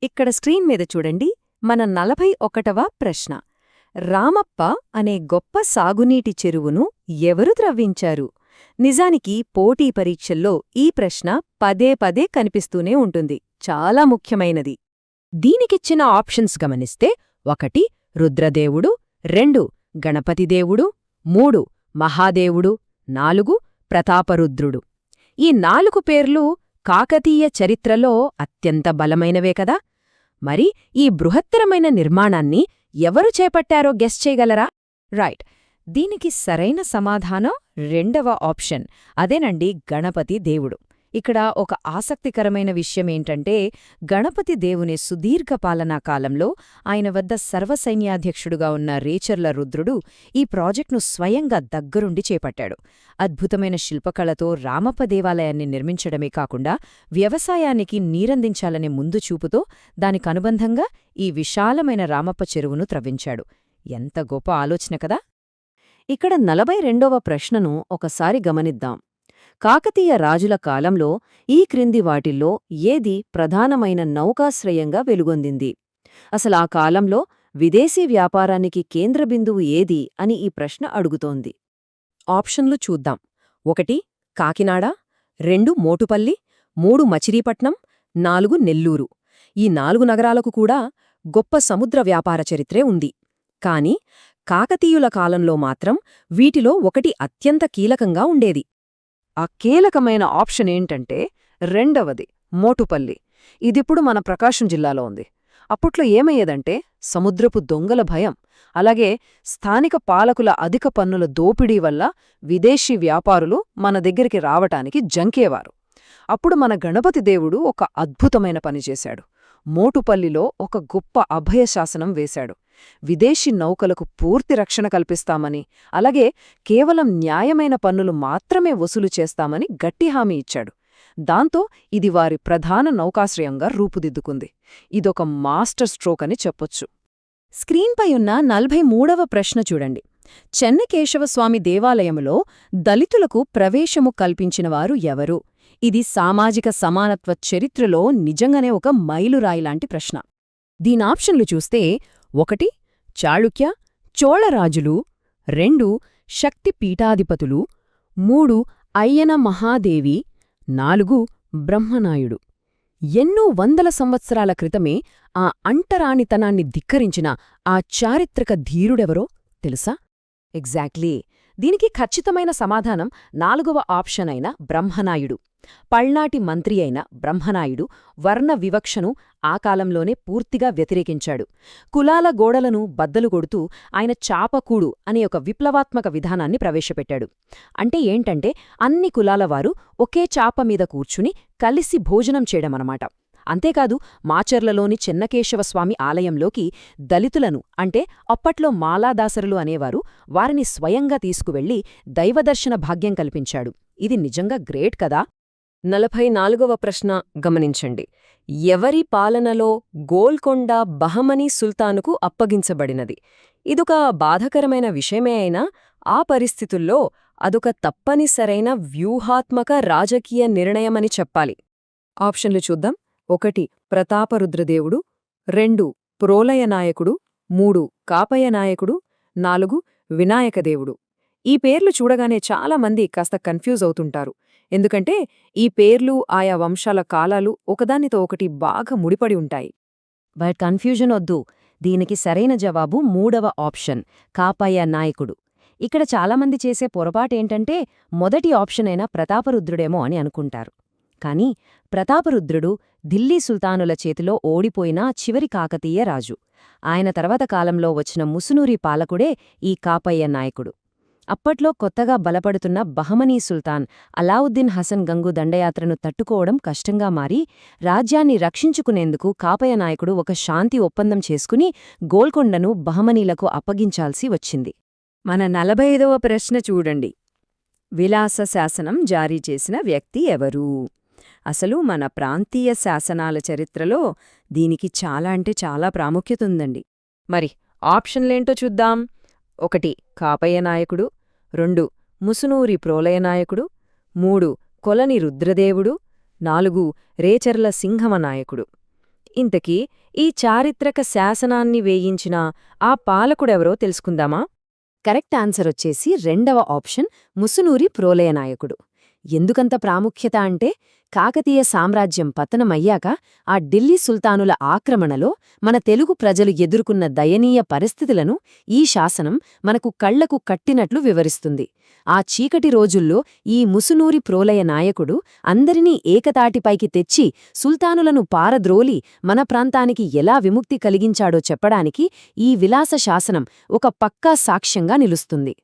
ఇక్కడ స్క్రీన్ మీద చూడండి, మన 41వ ప్రశ్న. రామప్ప అనే గొప్ప సాగునీటి చెరువును ఎవరు త్రవ్వించారు? నిజానికి పోటీ పరీక్షల్లో ఈ ప్రశ్న పదే పదే కనిపిస్తూనే ఉంటుంది. చాలా ముఖ్యమైనది. దీనికిచ్చిన ఆప్షన్స్ గమనిస్తే 1 రుద్రదేవుడు, 2 గణపతిదేవుడు, 3 మహాదేవుడు, 4 ప్రతాపరుద్రుడు. ఈ 4 పేర్లు కాకతీయ చరిత్రలో అత్యంత బలమైనవే కదా. మరి ఈ బృహత్తరమైన నిర్మాణాన్ని ఎవరు చేపట్టారో గెస్ చేయగలరా? రైట్, దీనికి సరైన సమాధానం 2వ ఆప్షన్, అదేనండి గణపతి దేవుడు. ఇక్కడ ఒక ఆసక్తికరమైన విషయమేంటంటే, గణపతి దేవుని సుదీర్ఘ పాలనా కాలంలో ఆయన వద్ద సర్వసైన్యాధ్యక్షుడుగా ఉన్న రేచర్ల రుద్రుడు ఈ ప్రాజెక్టును స్వయంగా దగ్గరుండి చేపట్టాడు. అద్భుతమైన శిల్పకళతో రామప్ప దేవాలయాన్ని నిర్మించడమే కాకుండా వ్యవసాయానికి నీరందించాలనే ముందు చూపుతో దానికనుబంధంగా ఈ విశాలమైన రామప్ప చెరువును త్రవ్వించాడు. ఎంత గొప్ప ఆలోచన కదా. ఇక్కడ 42వ ప్రశ్నను ఒకసారి గమనిద్దాం. కాకతీయ రాజుల కాలంలో ఈ క్రింది వాటిల్లో ఏది ప్రధానమైన నౌకాశ్రయంగా వెలుగొందింది? అసలా కాలంలో విదేశీ వ్యాపారానికి కేంద్రబిందువు ఏది అని ఈ ప్రశ్న అడుగుతోంది. ఆప్షన్లు చూద్దాం. 1 కాకినాడ, 2 మోటుపల్లి, 3 మచిలీపట్నం, 4 నెల్లూరు. ఈ 4 నగరాలకు కూడా గొప్ప సముద్ర వ్యాపార చరిత్రే ఉంది. కాని కాకతీయుల కాలంలో మాత్రం వీటిలో ఒకటి అత్యంత కీలకంగా ఉండేది. ఆ కీలకమైన ఆప్షన్ ఏంటంటే 2వది మోటుపల్లి. ఇదిప్పుడు మన ప్రకాశం జిల్లాలో ఉంది. అప్పట్లో ఏమయ్యేదంటే సముద్రపు దొంగల భయం, అలాగే స్థానిక పాలకుల అధిక పన్నుల దోపిడీ వల్ల విదేశీ వ్యాపారులు మన దగ్గరికి రావటానికి జంకేవారు. అప్పుడు మన గణపతి దేవుడు ఒక అద్భుతమైన పని చేశాడు. మోటుపల్లిలో ఒక గొప్ప అభయశాసనం వేశాడు. విదేశీ నౌకలకు పూర్తి రక్షణ కల్పిస్తామని, అలాగే కేవలం న్యాయమైన పన్నులు మాత్రమే వసూలు చేస్తామని గట్టి హామీ ఇచ్చాడు. దాంతో ఇది వారి ప్రధాన నౌకాశ్రయంగా రూపుదిద్దుకుంది. ఇదొక మాస్టర్ స్ట్రోక్ అని చెప్పొచ్చు. స్క్రీన్పై ఉన్న 43వ ప్రశ్న చూడండి. చెన్నకేశవస్వామి దేవాలయములో దళితులకు ప్రవేశము కల్పించినవారు ఎవరు? ఇది సామాజిక సమానత్వ చరిత్రలో నిజంగానే ఒక మైలురాయిలాంటి ప్రశ్న. దీనాప్షన్లు చూస్తే 1 చాళుక్య, చోళరాజులు, 2 శక్తి పీఠాధిపతులు, 3 అయ్యన మహాదేవి, 4 బ్రహ్మనాయుడు. ఎన్నో వందల సంవత్సరాల క్రితమే ఆ అంటరానితనాన్ని ధిక్కరించిన ఆ చారిత్రక ధీరుడెవరో తెలుసా? ఎగ్జాక్ట్లీ, దీనికి ఖచ్చితమైన సమాధానం 4వ ఆప్షన్ అయిన బ్రహ్మనాయుడు. పల్నాటి మంత్రి అయిన బ్రహ్మనాయుడు వర్ణ వివక్షను ఆ కాలంలోనే పూర్తిగా వ్యతిరేకించాడు. కులాల గోడలను బద్దలు కొడుతూ ఆయన చాపకూడు అనే ఒక విప్లవాత్మక విధానాన్ని ప్రవేశపెట్టాడు. అంటే ఏంటంటే అన్ని కులాలవారు ఒకే చాప మీద కూర్చుని కలిసి భోజనం చేయడమన్నమాట. అంతేకాదు, మాచర్లలోని చెన్నకేశవస్వామి ఆలయంలోకి దళితులను, అంటే అప్పట్లో మాలాదాసరులు అనేవారు, వారిని స్వయంగా తీసుకువెళ్లి దైవదర్శన భాగ్యం కల్పించాడు. ఇది నిజంగా గ్రేట్ కదా. 44వ ప్రశ్న గమనించండి. ఎవరి పాలనలో గోల్కొండ బహమనీ సుల్తానుకు అప్పగించబడినది? ఇదొక బాధకరమైన విషయమే అయినా ఆ పరిస్థితుల్లో అదొక తప్పనిసరైన వ్యూహాత్మక రాజకీయ నిర్ణయమని చెప్పాలి. ఆప్షన్లు చూద్దాం. 1 ప్రతాపరుద్రదేవుడు, 2 ప్రోలయనాయకుడు, 3 కాపయనాయకుడు, 4 వినాయకదేవుడు. ఈ పేర్లు చూడగానే చాలామంది కాస్త కన్ఫ్యూజ్ అవుతుంటారు. ఎందుకంటే ఈ పేర్లు ఆయా వంశాల కాలాలు ఒకదానితో ఒకటి బాగా ముడిపడి ఉంటాయి. బట్ కన్ఫ్యూజన్ వద్దు. దీనికి సరైన జవాబు 3వ ఆప్షన్, కాపయ్య నాయకుడు. ఇక్కడ చాలామంది చేసే పొరపాటేంటంటే మొదటి ఆప్షన్ అయిన ప్రతాపరుద్రుడేమో అని అనుకుంటారు. కాని ప్రతాపరుద్రుడు ఢిల్లీ సుల్తానుల చేతిలో ఓడిపోయిన చివరి కాకతీయ రాజు. ఆయన తర్వాత కాలంలో వచ్చిన ముసునూరి పాలకుడే ఈ కాపయ్య నాయకుడు. అప్పట్లో కొత్తగా బలపడుతున్న బహమనీ సుల్తాన్ అలావుద్దీన్ హసన్ గంగు దండయాత్రను తట్టుకోవడం కష్టంగా మారి రాజ్యాన్ని రక్షించుకునేందుకు కాపయ్య నాయకుడు ఒక శాంతి ఒప్పందం చేసుకుని గోల్కొండను బహమనీలకు అప్పగించాల్సి వచ్చింది. మన 45వ ప్రశ్న చూడండి. విలాస శాసనం జారీ చేసిన వ్యక్తి ఎవరు? అసలు మన ప్రాంతీయ శాసనాల చరిత్రలో దీనికి చాలా అంటే చాలా ప్రాముఖ్యత ఉందండి. మరి ఆప్షన్లేంటో చూద్దాం. 1 కాపయ్య నాయకుడు, 2 ముసునూరి ప్రోలయనాయకుడు, 3 కొలని రుద్రదేవుడు, 4 రేచర్ల సింహమ నాయకుడు. ఇంతకీ ఈ చారిత్రక శాసనాన్ని వేయించిన ఆ పాలకుడెవరో తెలుసుకుందామా? కరెక్ట్ ఆన్సర్ వచ్చేసి రెండవ ఆప్షన్ ముసునూరి ప్రోలయనాయకుడు. ఎందుకంత ప్రాముఖ్యత అంటే కాకతీయ సామ్రాజ్యం పతనమయ్యాక ఆ ఢిల్లీ సుల్తానుల ఆక్రమణలో మన తెలుగు ప్రజలు ఎదుర్కొన్న దయనీయ పరిస్థితులను ఈ శాసనం మనకు కళ్లకు కట్టినట్లు వివరిస్తుంది. ఆ చీకటి రోజుల్లో ఈ ముసునూరి ప్రోలయ నాయకుడు అందరినీ ఏకతాటిపైకి తెచ్చి సుల్తానులను పారద్రోలి మన ప్రాంతానికి ఎలా విముక్తి కలిగించాడో చెప్పడానికి ఈ విలాస శాసనం ఒక పక్కా సాక్ష్యంగా నిలుస్తుంది.